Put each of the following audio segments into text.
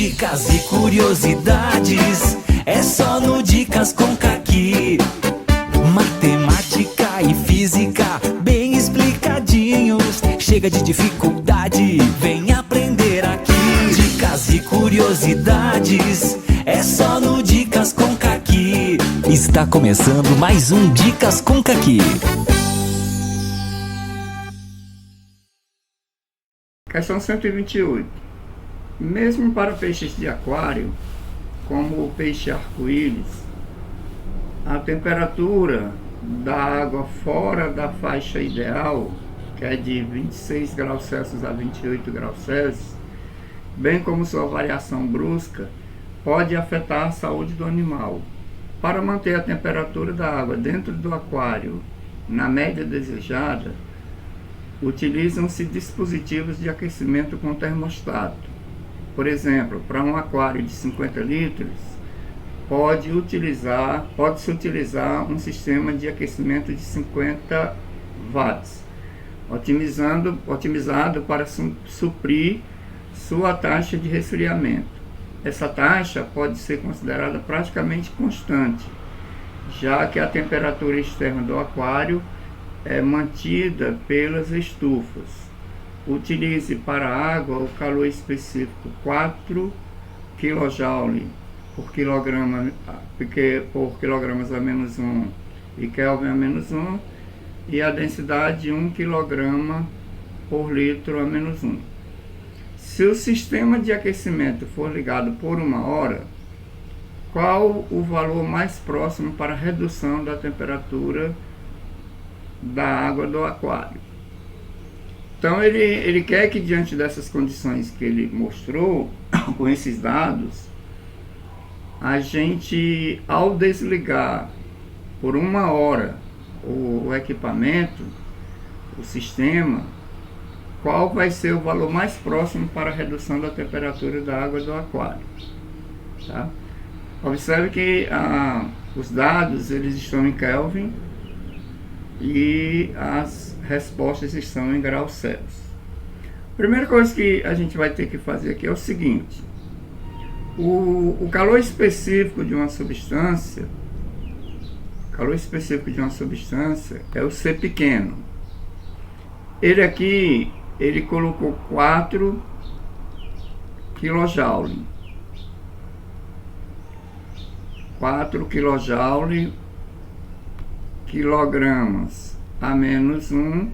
Dicas e curiosidades, é só no Dicas com Caqui. Matemática e física, bem explicadinhos. Chega de dificuldade, vem aprender aqui. Dicas e curiosidades, é só no Dicas com Caqui. Está começando mais um Dicas com Caqui. Questão 128. Mesmo para peixes de aquário, como o peixe arco-íris, a temperatura da água fora da faixa ideal, que é de 26 graus Celsius a 28 graus Celsius, bem como sua variação brusca, pode afetar a saúde do animal. Para manter a temperatura da água dentro do aquário na média desejada, utilizam-se dispositivos de aquecimento com termostato. Por exemplo, para um aquário de 50 litros, pode-se utilizar um sistema de aquecimento de 50 watts, otimizado para suprir sua taxa de resfriamento. Essa taxa pode ser considerada praticamente constante, já que a temperatura externa do aquário é mantida pelas estufas. Utilize para a água o calor específico 4 kJ por quilogramas a menos 1 e Kelvin a menos 1, e a densidade 1 kg por litro a menos 1. Se o sistema de aquecimento for ligado por 1 hora, qual o valor mais próximo para a redução da temperatura da água do aquário? Então ele quer que, diante dessas condições que ele mostrou, com esses dados, a gente, ao desligar por 1 hora o equipamento, o sistema, qual vai ser o valor mais próximo para a redução da temperatura da água do aquário. Tá? Observe que os dados eles estão em Kelvin e as respostas estão em graus Celsius. A primeira coisa que a gente vai ter que fazer aqui é o seguinte: o calor específico de uma substância, é o C pequeno. Ele aqui, ele colocou 4 kJ. 4 kJ, quilogramas a menos 1,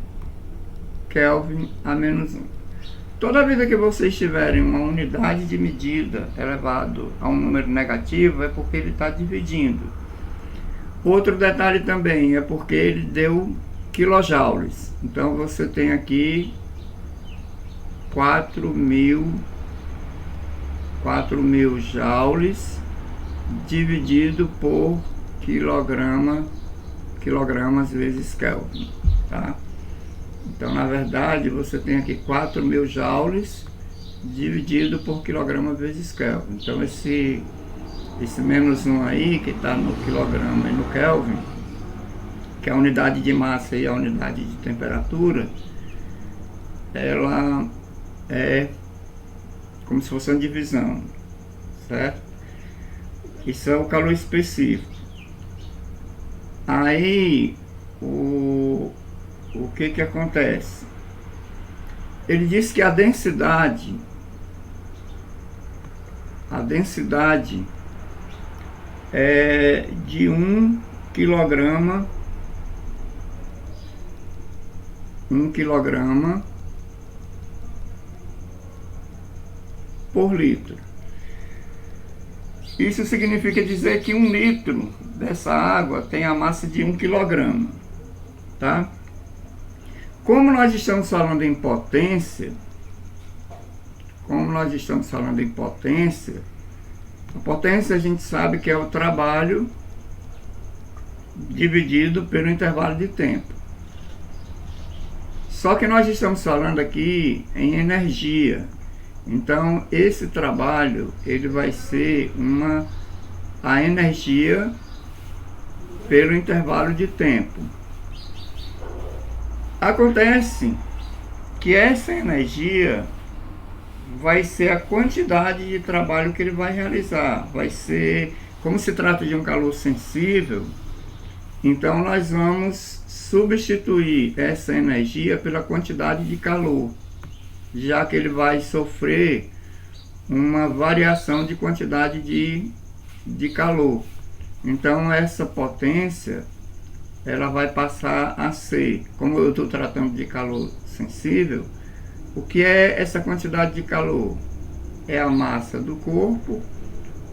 Kelvin a menos 1. Toda vida que vocês tiverem uma unidade de medida elevado a um número negativo, é porque ele está dividindo. Outro detalhe também é porque ele deu quilojoules. Então você tem aqui 4.000 joules dividido por quilogramas vezes Kelvin, tá? Então, na verdade, você tem aqui 4.000 joules dividido por quilograma vezes Kelvin. Então, esse menos 1 aí, que está no quilograma e no Kelvin, que é a unidade de massa e a unidade de temperatura, ela é como se fosse uma divisão, certo? Isso é o calor específico. Aí, o que acontece? Ele diz que a densidade é de 1 kg por litro. Isso significa dizer que 1 litro dessa água tem a massa de 1 kg, tá? Como nós estamos falando em potência, a potência a gente sabe que é o trabalho dividido pelo intervalo de tempo. Só que nós estamos falando aqui em energia. Então, esse trabalho, ele vai ser a energia pelo intervalo de tempo. Acontece que essa energia vai ser a quantidade de trabalho que ele vai realizar. Vai ser, como se trata de um calor sensível, então nós vamos substituir essa energia pela quantidade de calor, já que ele vai sofrer uma variação de quantidade de calor. Então essa potência, ela vai passar a ser, como eu estou tratando de calor sensível, o que é essa quantidade de calor? É a massa do corpo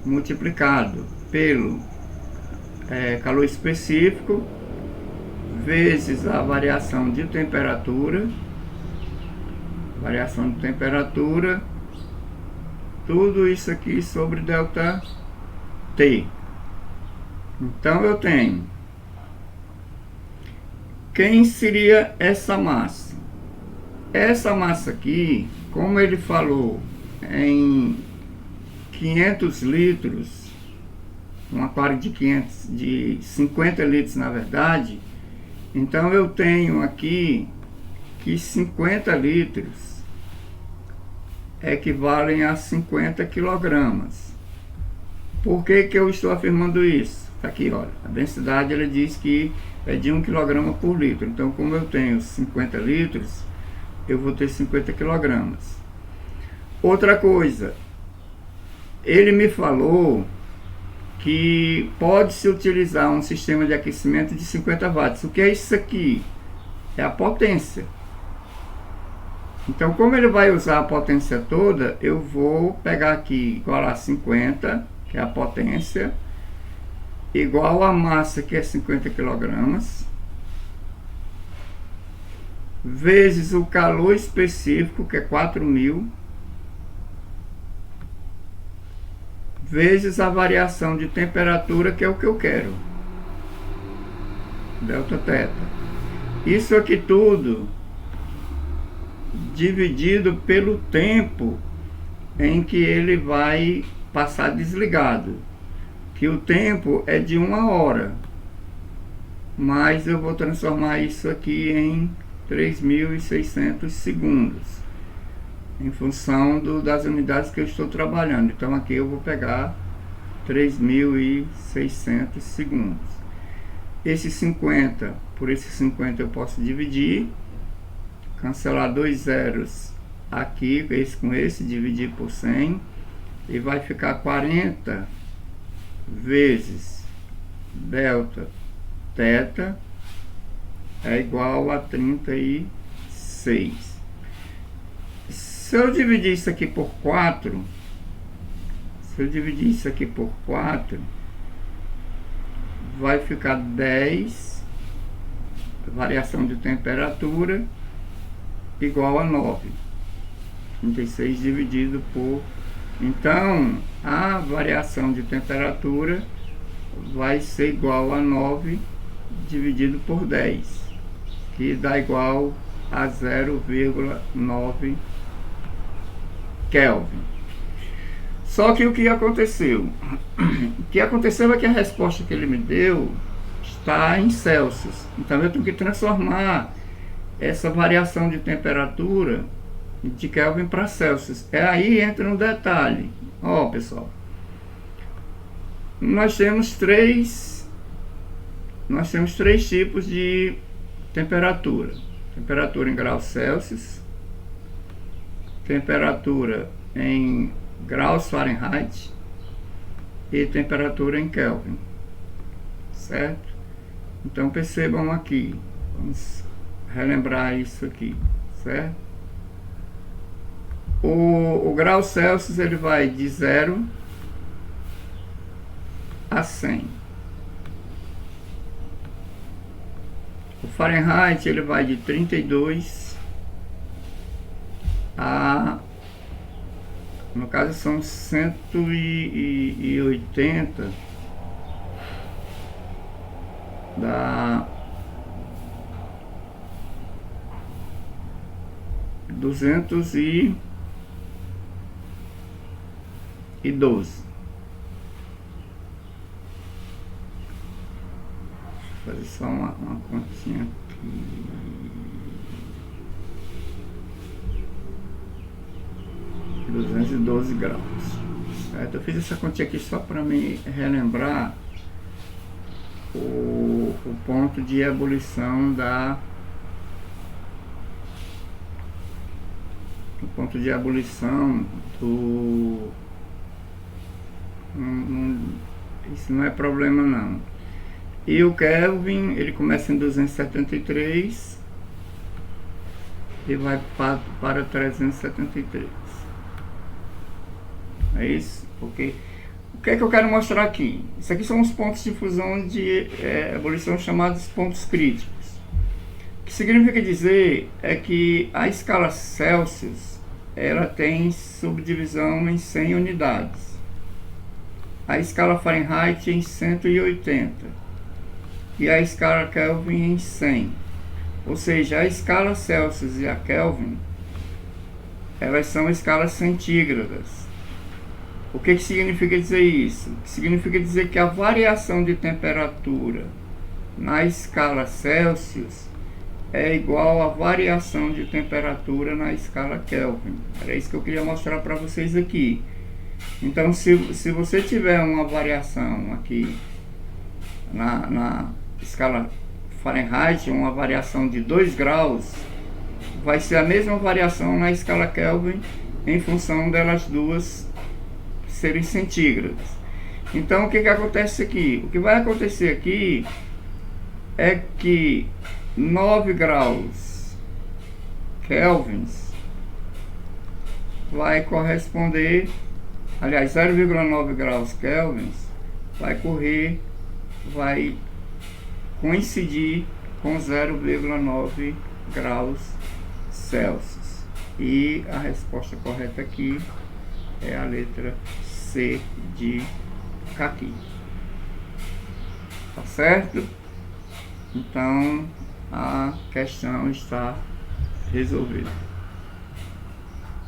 multiplicado pelo calor específico, vezes a variação de temperatura, tudo isso aqui sobre ΔT. Então eu tenho, quem seria essa massa? Essa massa aqui, como ele falou em 500 litros, um aquário de 50 litros na verdade, então eu tenho aqui que 50 litros equivalem a 50 quilogramas. Por que que eu estou afirmando isso? Aqui, olha, a densidade ele diz que é de 1 kg por litro. Então, como eu tenho 50 litros, eu vou ter 50 quilogramas. Outra coisa, ele me falou que pode-se utilizar um sistema de aquecimento de 50 watts. O que é isso aqui? É a potência. Então, como ele vai usar a potência toda, eu vou pegar aqui igual a 50, que é a potência, igual a massa, que é 50 quilogramas, vezes o calor específico, que é 4.000, vezes a variação de temperatura, que é o que eu quero, ΔT. Isso aqui tudo dividido pelo tempo em que ele vai passar desligado, que o tempo é de 1 hora, mas eu vou transformar isso aqui em 3.600 segundos, em função das unidades que eu estou trabalhando. Então aqui eu vou pegar 3.600 segundos. Esse 50 por esse 50 eu posso dividir, cancelar 2 zeros aqui, esse com esse, dividir por 100, e vai ficar 40 vezes ΔT é igual a 36. Se eu dividir isso aqui por 4, vai ficar 10, variação de temperatura, igual a 9. 36 dividido por... Então, a variação de temperatura vai ser igual a 9 dividido por 10, que dá igual a 0,9 Kelvin. Só que o que aconteceu? O que aconteceu é que a resposta que ele me deu está em Celsius. Então eu tenho que transformar essa variação de temperatura de Kelvin para Celsius. Aí entra um detalhe. Ó, pessoal, nós temos três tipos de temperatura: temperatura em graus Celsius, temperatura em graus Fahrenheit e temperatura em Kelvin, certo? Então percebam aqui, vamos relembrar isso aqui, certo? O grau Celsius ele vai de 0 a 100. O Fahrenheit ele vai de 32 a, no caso são 180, dá 212. Vou fazer só uma continha aqui. 212 graus. Certo? Eu fiz essa continha aqui só para me relembrar o ponto de ebulição do... isso não é problema não. E o Kelvin, ele começa em 273 e vai para 373. É isso? Porque o que é que eu quero mostrar aqui? Isso aqui são os pontos de fusão de ebulição chamados pontos críticos. O que significa dizer é que a escala Celsius, ela tem subdivisão em 100 unidades. A escala Fahrenheit em 180 e a escala Kelvin em 100. Ou seja, a escala Celsius e a Kelvin, elas são escalas centígradas. O que significa dizer isso? Significa dizer que a variação de temperatura na escala Celsius é igual à variação de temperatura na escala Kelvin. Era isso que eu queria mostrar para vocês aqui. Então, se você tiver uma variação aqui na escala Fahrenheit, uma variação de 2 graus, vai ser a mesma variação na escala Kelvin em função delas duas serem centígradas. Então, o que acontece aqui? O que vai acontecer aqui é que 9 graus kelvins vai corresponder, aliás, 0,9 graus kelvins vai coincidir com 0,9 graus Celsius. E a resposta correta aqui é a letra C de caqui. Tá certo? Então a questão está resolvida.